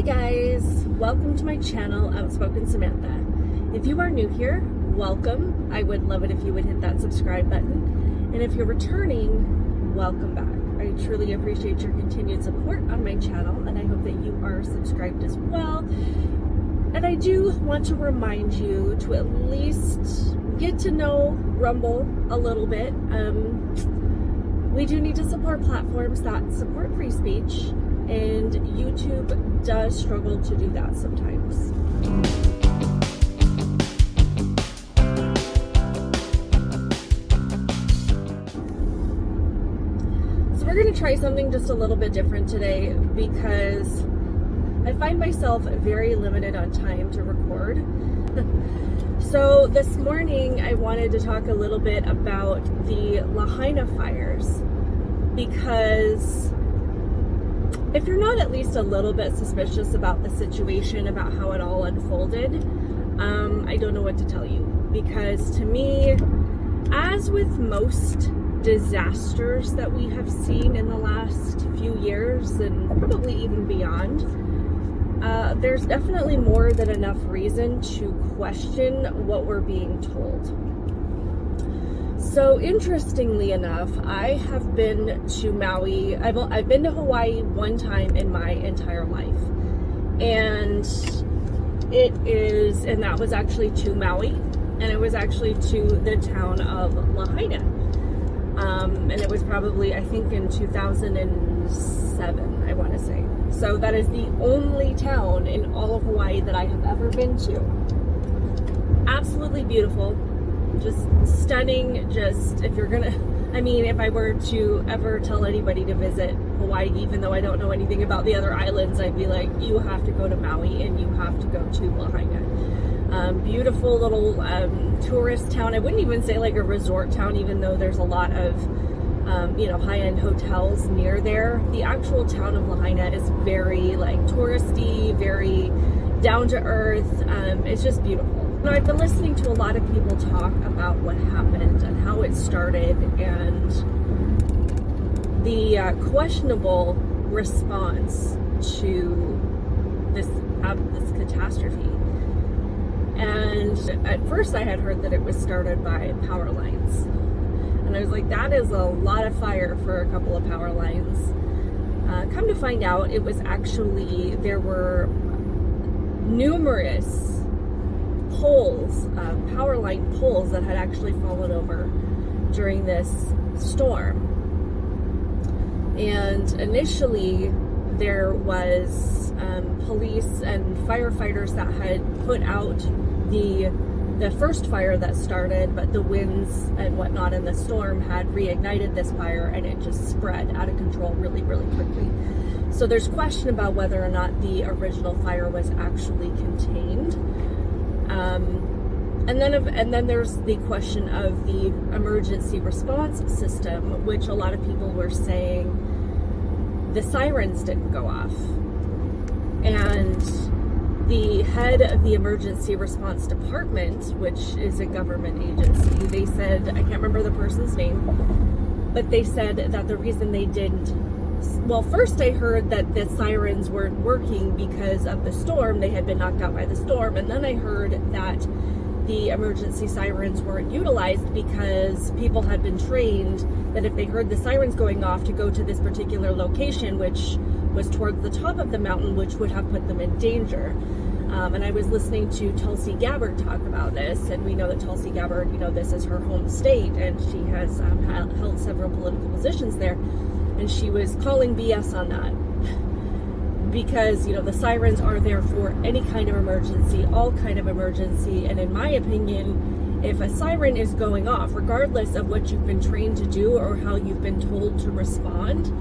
Hey guys, welcome to my channel, Outspoken Samantha. If you are new here, welcome. I would love it if you would hit that subscribe button. And if you're returning, welcome back. I truly appreciate your continued support on my channel, and I hope that you are subscribed as well. And I do want to remind you to at least get to know Rumble a little bit. We do need to support platforms that support free speech, and YouTube does struggle to do that sometimes. So we're going to try something just a little bit different today because I find myself very limited on time to record. So this morning I wanted to talk a little bit about the Lahaina fires, because if you're not at least a little bit suspicious about the situation, about how it all unfolded, I don't know what to tell you. Because to me, as with most disasters that we have seen in the last few years and probably even beyond, there's definitely more than enough reason to question what we're being told. So interestingly enough, I have been to Maui. I've been to Hawaii one time in my entire life, and that was actually to Maui, and it was actually to the town of Lahaina, and it was probably, I think, in 2007, I want to say. So that is the only town in all of Hawaii that I have ever been to. Absolutely beautiful. Just stunning. Just, if you're gonna, if I were to ever tell anybody to visit Hawaii, even though I don't know anything about the other islands, I'd be like, you have to go to Maui and you have to go to Lahaina. Beautiful little tourist town. I wouldn't even say like a resort town, even though there's a lot of high-end hotels near there. The actual town of Lahaina is very like touristy, very down to earth. It's just beautiful. I've been listening to a lot of people talk about what happened and how it started, and the questionable response to this catastrophe. And at first I had heard that it was started by power lines. And I was like, that is a lot of fire for a couple of power lines. Come to find out, it was actually, there were numerous poles, power line poles that had actually fallen over during this storm. And initially there was police and firefighters that had put out the first fire that started, but the winds and whatnot in the storm had reignited this fire, and it just spread out of control really, really quickly. So there's question about whether or not the original fire was actually contained. And then there's the question of the emergency response system, which a lot of people were saying the sirens didn't go off. And the head of the emergency response department, which is a government agency, they said, I can't remember the person's name, but they said that the reason they didn't, well, first I heard that the sirens weren't working because of the storm. They had been knocked out by the storm. And then I heard that the emergency sirens weren't utilized because people had been trained that if they heard the sirens going off, to go to this particular location, which was towards the top of the mountain, which would have put them in danger. And I was listening to Tulsi Gabbard talk about this, and we know that Tulsi Gabbard, this is her home state, and she has held several political positions there. And she was calling BS on that, because the sirens are there for any kind of emergency, all kind of emergency. And in my opinion, if a siren is going off, regardless of what you've been trained to do or how you've been told to respond,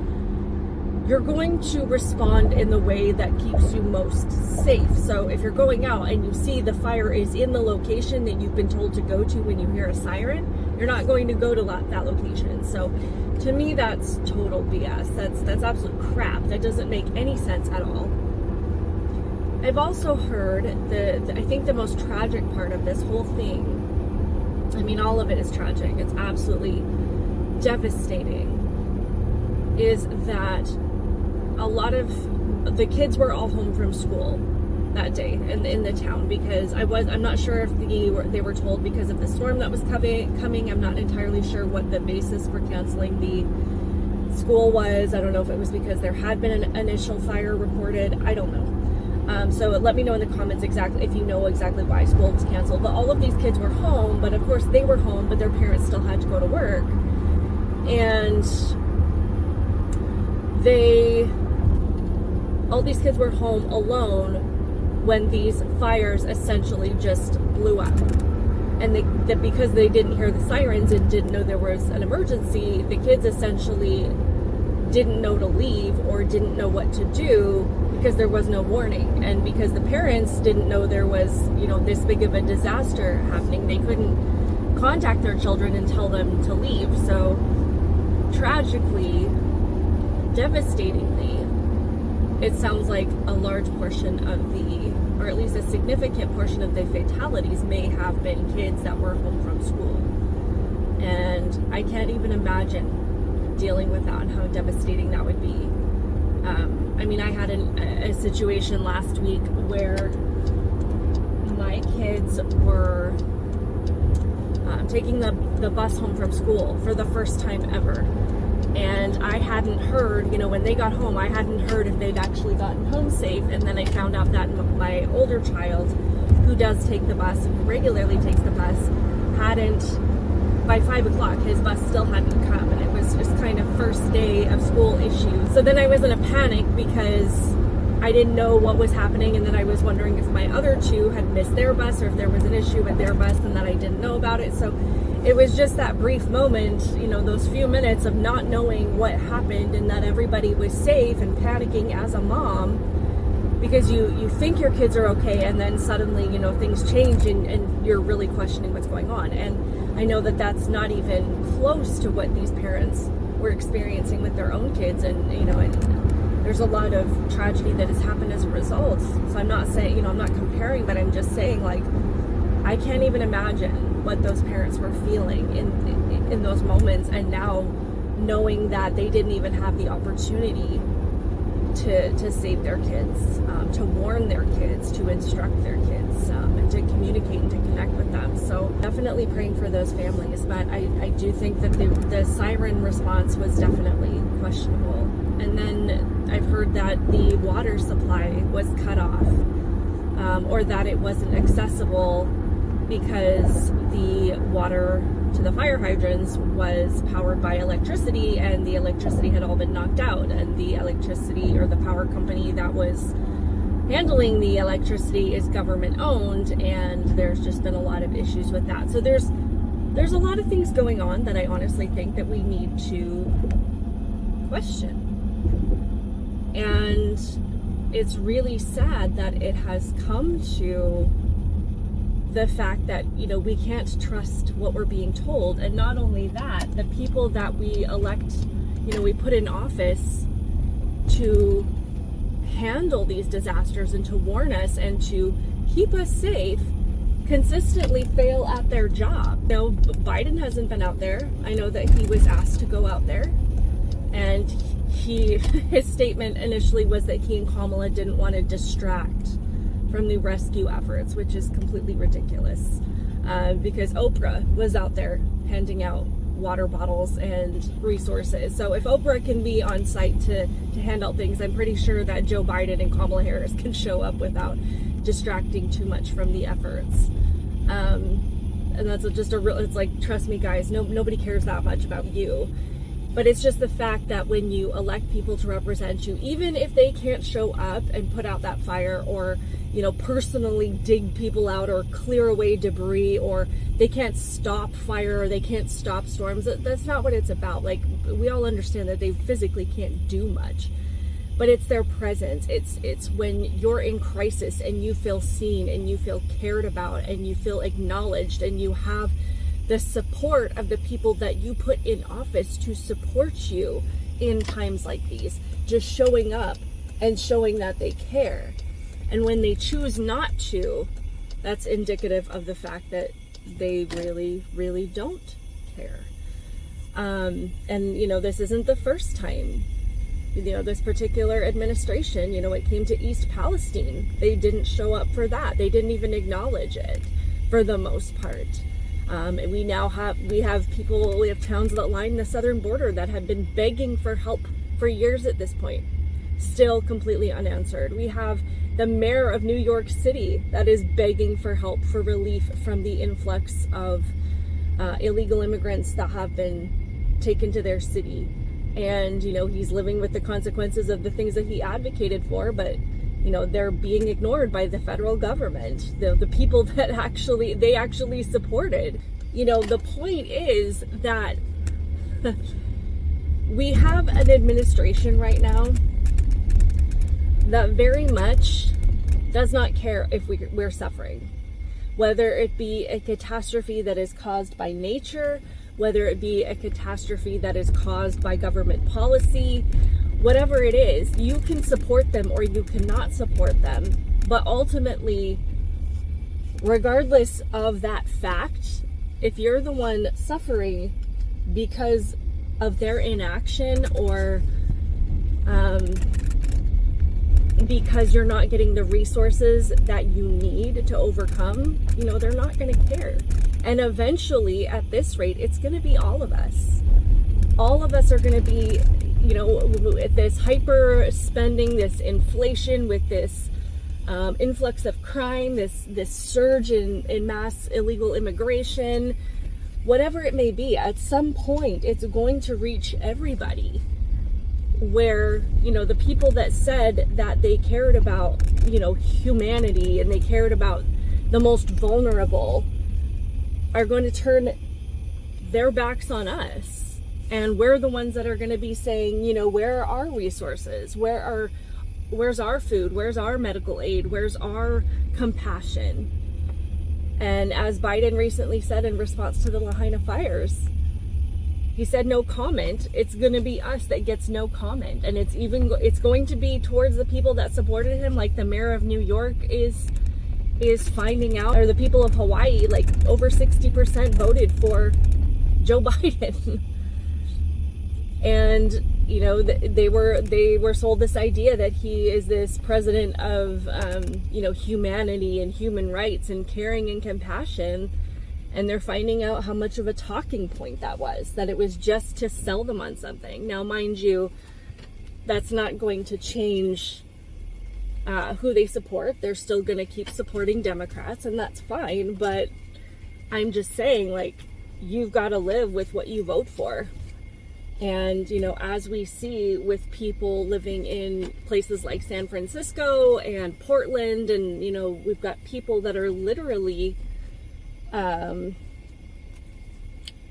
you're going to respond in the way that keeps you most safe. So if you're going out and you see the fire is in the location that you've been told to go to when you hear a siren, you're not going to go to that location. So to me, that's total BS. That's absolute crap. That doesn't make any sense at all. I've also heard I think the most tragic part of this whole thing, all of it is tragic. It's absolutely devastating, is that a lot of the kids were all home from school that day in the town, because I'm not sure if they were told because of the storm that was coming. I'm not entirely sure what the basis for canceling the school was. I don't know if it was because there had been an initial fire reported. I don't know. So let me know in the comments exactly if you know exactly why school was canceled. But all of these kids were home, but of course they were home, but their parents still had to go to work. And all these kids were home alone when these fires essentially just blew up. And because they didn't hear the sirens and didn't know there was an emergency, the kids essentially didn't know to leave or didn't know what to do because there was no warning. And because the parents didn't know there was, this big of a disaster happening, they couldn't contact their children and tell them to leave. So tragically, devastatingly, it sounds like a large portion of or at least a significant portion of the fatalities may have been kids that were home from school. And I can't even imagine dealing with that and how devastating that would be. I had a situation last week where my kids were taking the bus home from school for the first time ever. And I hadn't heard, when they got home, I hadn't heard if they'd actually gotten home safe. And then I found out that my older child, who does take the bus, who regularly takes the bus, by 5 o'clock, his bus still hadn't come. And it was just kind of first day of school issues. So then I was in a panic because I didn't know what was happening. And then I was wondering if my other two had missed their bus or if there was an issue with their bus and that I didn't know about it. So it was just that brief moment, those few minutes of not knowing what happened and that everybody was safe, and panicking as a mom because you think your kids are okay, and then suddenly, things change and you're really questioning what's going on. And I know that that's not even close to what these parents were experiencing with their own kids. And, and there's a lot of tragedy that has happened as a result. So I'm not saying, I'm not comparing, but I'm just saying, like, I can't even imagine what those parents were feeling in those moments, and now knowing that they didn't even have the opportunity to save their kids, to warn their kids, to instruct their kids, and to communicate and to connect with them. So definitely praying for those families, but I do think that the siren response was definitely questionable. And then I've heard that the water supply was cut off, or that it wasn't accessible because the water to the fire hydrants was powered by electricity, and the electricity had all been knocked out, and the electricity, or the power company that was handling the electricity, is government owned, and there's just been a lot of issues with that. So there's a lot of things going on that I honestly think that we need to question. And it's really sad that it has come to the fact that, we can't trust what we're being told. And not only that, the people that we elect, we put in office to handle these disasters and to warn us and to keep us safe, consistently fail at their job. Biden hasn't been out there. I know that he was asked to go out there, and his statement initially was that he and Kamala didn't want to distract from the rescue efforts, which is completely ridiculous, because Oprah was out there handing out water bottles and resources. So if Oprah can be on site to hand out things, I'm pretty sure that Joe Biden and Kamala Harris can show up without distracting too much from the efforts. And that's just it's like, trust me guys, nobody cares that much about you. But it's just the fact that when you elect people to represent you, even if they can't show up and put out that fire, or, personally dig people out or clear away debris, or they can't stop fire, or they can't stop storms, that's not what it's about. Like, we all understand that they physically can't do much, but it's their presence. It's when you're in crisis and you feel seen and you feel cared about and you feel acknowledged, and you have the support of the people that you put in office to support you in times like these, just showing up and showing that they care. And when they choose not to, that's indicative of the fact that they really, really don't care. And this isn't the first time this particular administration, it came to East Palestine. They didn't show up for that. They didn't even acknowledge it for the most part. And we have towns that line the southern border that have been begging for help for years at this point, still completely unanswered. We have the mayor of New York City that is begging for help, for relief from the influx of illegal immigrants that have been taken to their city. And, he's living with the consequences of the things that he advocated for, but, they're being ignored by the federal government, the people that they actually supported. The point is that we have an administration right now that very much does not care if we're suffering, whether it be a catastrophe that is caused by nature, whether it be a catastrophe that is caused by government policy, whatever it is. You can support them or you cannot support them. But ultimately, regardless of that fact, if you're the one suffering because of their inaction or because you're not getting the resources that you need to overcome, they're not going to care. And eventually, at this rate, it's going to be all of us. All of us are going to be, this hyper spending, this inflation, with this influx of crime, this surge in mass illegal immigration, whatever it may be. At some point, it's going to reach everybody, where, the people that said that they cared about, humanity and they cared about the most vulnerable are going to turn their backs on us. And we're the ones that are going to be saying, where are our resources? Where's our food? Where's our medical aid? Where's our compassion? And as Biden recently said in response to the Lahaina fires, he said no comment. It's going to be us that gets no comment. And it's going to be towards the people that supported him, like the mayor of New York is finding out, or the people of Hawaii, like over 60% voted for Joe Biden. And they were sold this idea that he is this president of humanity and human rights and caring and compassion, and they're finding out how much of a talking point that was, that it was just to sell them on something. Now, mind you, that's not going to change who they support. They're still going to keep supporting Democrats, and that's fine. But I'm just saying, you've got to live with what you vote for. And, as we see with people living in places like San Francisco and Portland, and, we've got people that are literally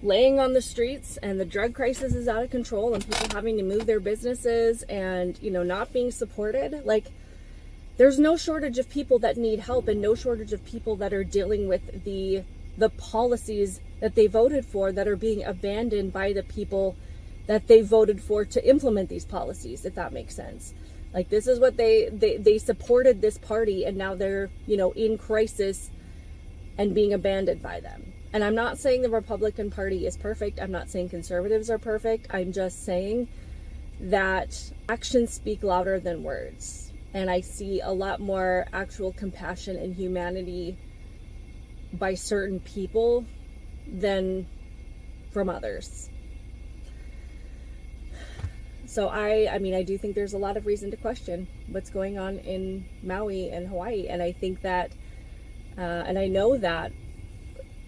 laying on the streets, and the drug crisis is out of control, and people having to move their businesses and, not being supported. There's no shortage of people that need help, and no shortage of people that are dealing with the policies that they voted for that are being abandoned by the people that they voted for to implement these policies, if that makes sense. This is what they supported this party, and now they're, in crisis and being abandoned by them. And I'm not saying the Republican Party is perfect. I'm not saying conservatives are perfect. I'm just saying that actions speak louder than words. And I see a lot more actual compassion and humanity by certain people than from others. So I do think there's a lot of reason to question what's going on in Maui and Hawaii. And I think that, and I know that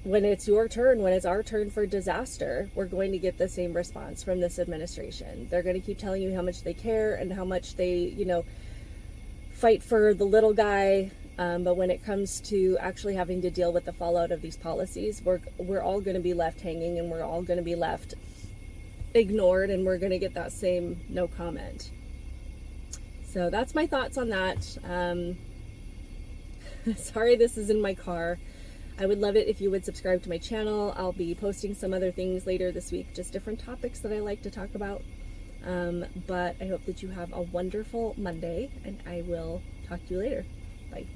when it's your turn, when it's our turn for disaster, we're going to get the same response from this administration. They're going to keep telling you how much they care and how much they, fight for the little guy. But when it comes to actually having to deal with the fallout of these policies, we're all going to be left hanging, and we're all going to be left ignored, and we're going to get that same no comment. So that's my thoughts on that. Sorry this is in my car. I would love it if you would subscribe to my channel. I'll be posting some other things later this week, just different topics that I like to talk about. But I hope that you have a wonderful Monday, and I will talk to you later. Bye.